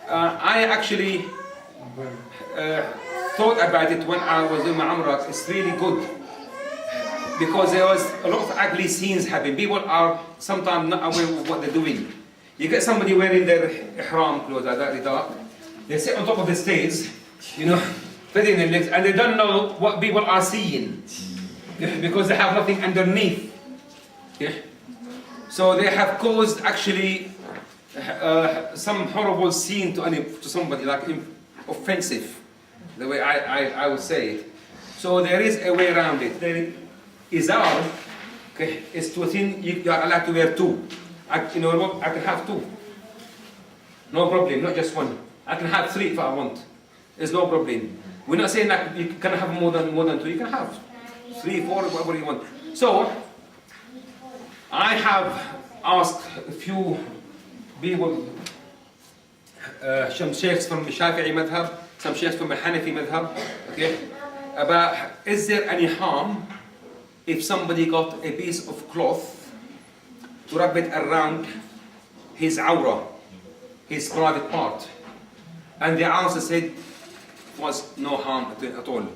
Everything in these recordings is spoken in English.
I actually thought about it when I was doing my Umrah. It's really good because there was a lot of ugly scenes happening. People are sometimes not aware of what they're doing. You get somebody wearing their ihram clothes like that, dark. They sit on top of the stairs, you know, spreading their legs, and they don't know what people are seeing because they have nothing underneath. Yeah. So they have caused actually some horrible scene to somebody, like offensive, the way I would say it. So there is a way around it. There is okay, is to think you are allowed to wear two. You know what? I can have two. No problem, not just one. I can have three if I want. There's no problem. We're not saying that you can have more than two. You can have 3, 4, whatever you want. So I have asked a few people, some sheikhs from the Shafi'i madhab, some sheikhs from the Hanafi madhab, okay, about is there any harm if somebody got a piece of cloth to wrap it around his awra, his private part? And the answer said was no harm at all.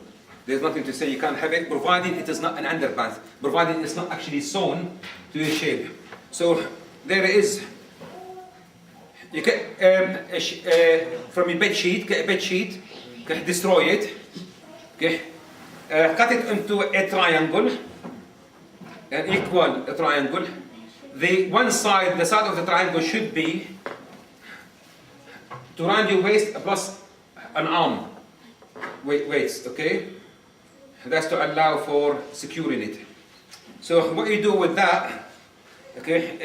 There's nothing to say you can't have it, provided it is not an underpants, provided it's not actually sewn to your shape. So there is, you get from your bed sheet, get a bed sheet, destroy it, okay, cut it into a triangle, an equal triangle. The side of the triangle should be to around your waist plus an arm, weights, okay? That's to allow for securing it. So what you do with that, okay,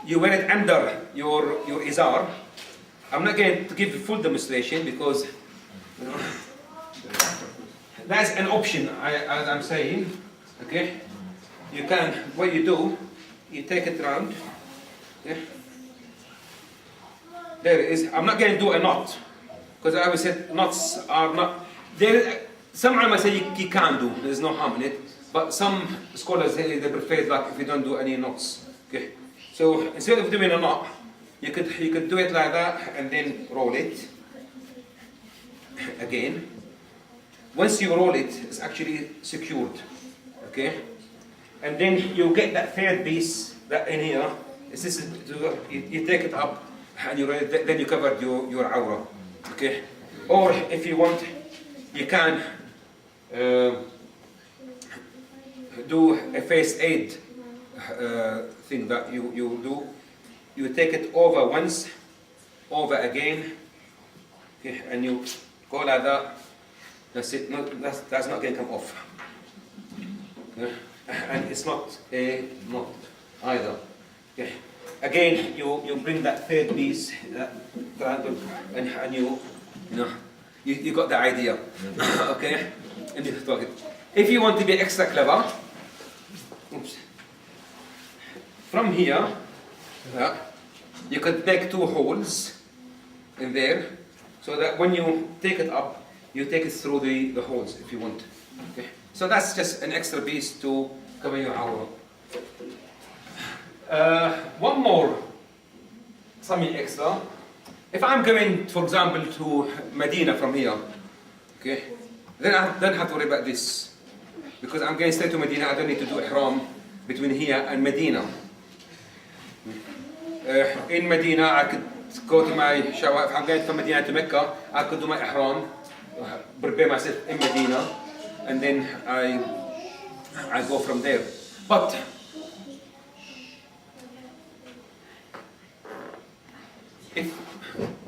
you wear it under your izar. I'm not going to give a full demonstration because, you know, that's an option, as I'm saying, okay? You can, what you do, you take it round, okay? There it is. I'm not going to do a knot, because I always said knots are not, some ulama say you can do, there's no harm in it, but some scholars they prefer like if you don't do any knots. Okay. So instead of doing a knot, you could do it like that and then roll it again. Once you roll it, it's actually secured. Okay? And then you get that third piece that in here. You take it up and you roll it, then you covered your awra. Okay? Or if you want, you can do a face aid thing that you do. You take it over once, over again, okay, and you go like that. That's it. No, that's not going to come off. Yeah. And it's not a knot either. Okay. Again, you bring that third piece, that triangle, and you know. You got the idea, okay? And you talk it. If you want to be extra clever, oops, from here, you could make 2 holes in there, so that when you take it up, you take it through the holes if you want. Okay? So that's just an extra piece to cover your awra. One more, something extra. If I'm going, for example, to Medina from here, okay, then I don't have to worry about this. Because I'm going straight to Medina, I don't need to do ihram between here and Medina. In Medina, I could go to my shower. If I'm going from Medina to Mecca, I could do my ihram, prepare myself in Medina, and then I go from there. But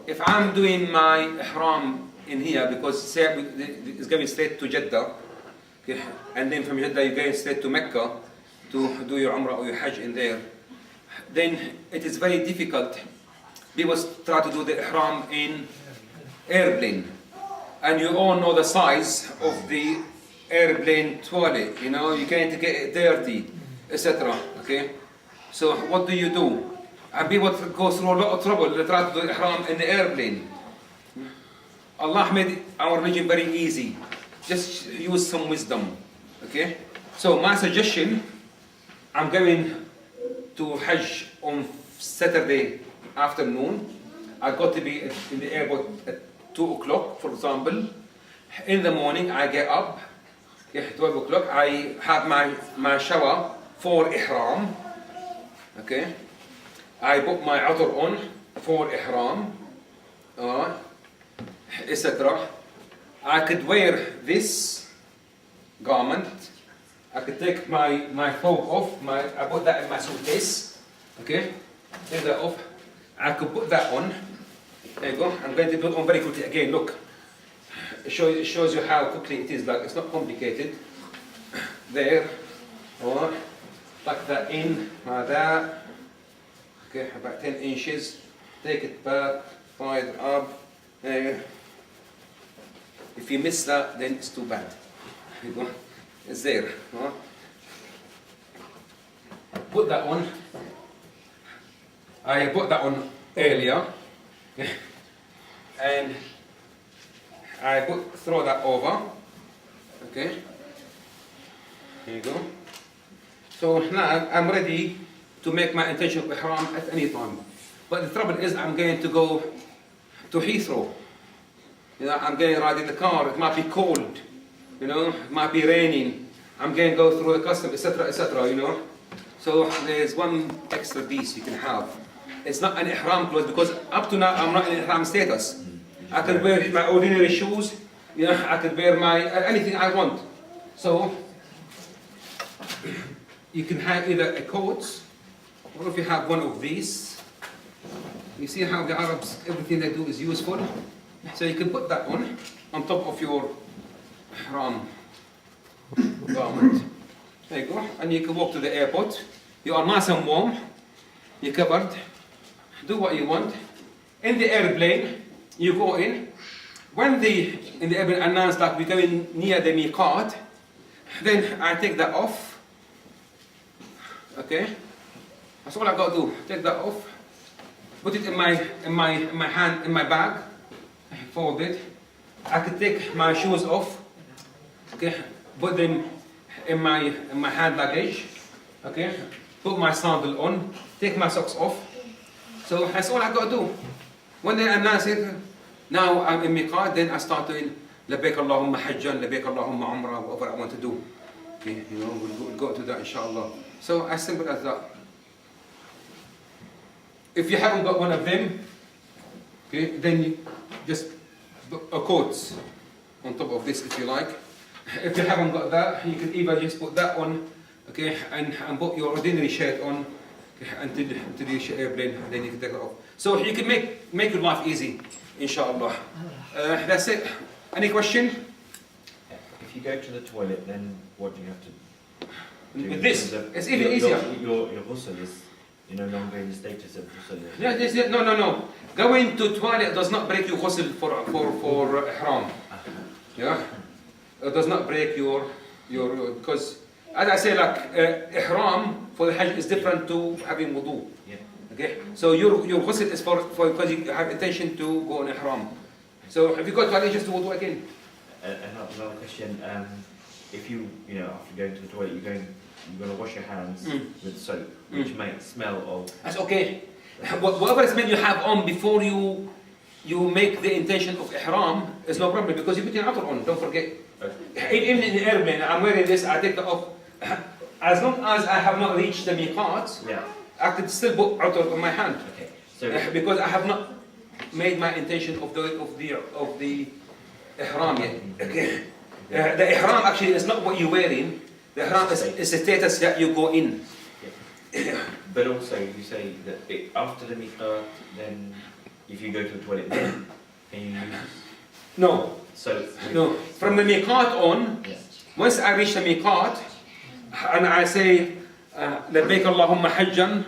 if I'm doing my ihram in here, because say it's going straight to Jeddah, okay, and then from Jeddah you're going straight to Mecca to do your Umrah or your Hajj in there, then it is very difficult. People try to do the ihram in airplane, and you all know the size of the airplane toilet. You know, you can't get it dirty, etc. Okay, so what do? And people go through a lot of trouble. They try to do ihram in the airplane. Allah made our religion very easy. Just use some wisdom. Okay? So my suggestion, I'm going to Hajj on Saturday afternoon. I got to be in the airport at 2 o'clock, for example. In the morning, I get up, 12 o'clock, I have my shower for ihram. Okay, I put my attar on for ihram, etc. I could wear this garment. I could take my throw off. I put that in my suitcase. Okay, take that off. I could put that on. There you go. I'm going to do it on very quickly again. Look, it shows you how quickly it is. Like, it's not complicated. There, or tuck that in like that. Okay, about 10 inches. Take it back, tie it up. There. If you miss that, then it's too bad. There you go. It's there. Put that on. I put that on earlier. And I throw that over. Okay. Here you go. So now I'm ready to make my intention of ihram at any time. But the trouble is I'm going to go to Heathrow. You know, I'm going to ride in the car. It might be cold. You know, it might be raining. I'm going to go through the customs, etc., etc., you know. So there's one extra piece you can have. It's not an ihram clothes because up to now I'm not in ihram status. I can wear my ordinary shoes, you know, I could wear my anything I want. So you can have either a coat, or if you have one of these. You see how the Arabs, everything they do is useful. So you can put that on top of your ihram garment. There you go, and you can walk to the airport. You are nice and warm. You're covered. Do what you want. In the airplane, you go in. When in the airplane announce that we're going near the miqat, then I take that off. Okay, that's all I got to do. Take that off. Put it in my hand, in my bag. Fold it. I could take my shoes off. Okay, put them in my hand luggage. Okay, put my sandal on. Take my socks off. So that's all I got to do. When they announce it, now I'm in miqat, then I start doing labbaik Allahumma hajjan, labbaik Allahumma umrah, whatever I want to do. Okay, you know, we'll go to that inshallah. So as simple as that. If you haven't got one of them, okay, then you just put a coat on top of this if you like. If you haven't got that, you can either just put that on, okay, and put your ordinary shirt on. Until the airplane, and then you can take it off. So you can make your life easy, inshallah. That's it. Any question? If you go to the toilet, then what do you have to do? With this, it's even easier. Your ghusl is no longer in the status of ghusl. Yeah, no. Going to toilet does not break your ghusl for ihram. Yeah, it does not break your because. As I say, like ihram for the hajj is different to having wudu. Yeah. Okay. So your ghusl is for because you have intention to go on ihram. So have you got to just to wudu again? Another question. If after going to the toilet, you're going to wash your hands with soap, which might smell of. That's okay. Whatever smell you have on before you make the intention of ihram is no problem because you put your attar on. Don't forget. Okay. Even in the airplane, I'm wearing this. I take it off. As long as I have not reached the miqat, I could still put attar on my hand. Okay. So because I have not made my intention of the ihram yet. Okay. The ihram actually is not what you're wearing. The ihram is a status that you go in. Yeah. But also, you say that after the miqat, then if you go to the toilet, then can you use? No. No. From the miqat on, once I reach the miqat, and I say, labbaik Allahumma hajjan,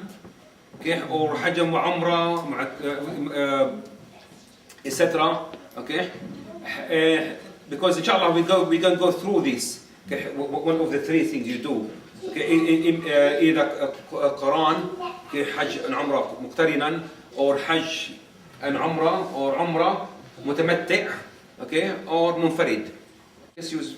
okay, or hajjan wa umrah, etc. Okay, because inshallah we can go through this. Okay, one of the three things you do. Okay, either Quran, okay, Hajj and Umrah muqtarinan, or Hajj and Umrah, or Umrah mutamatti', okay, or munfarid. Just use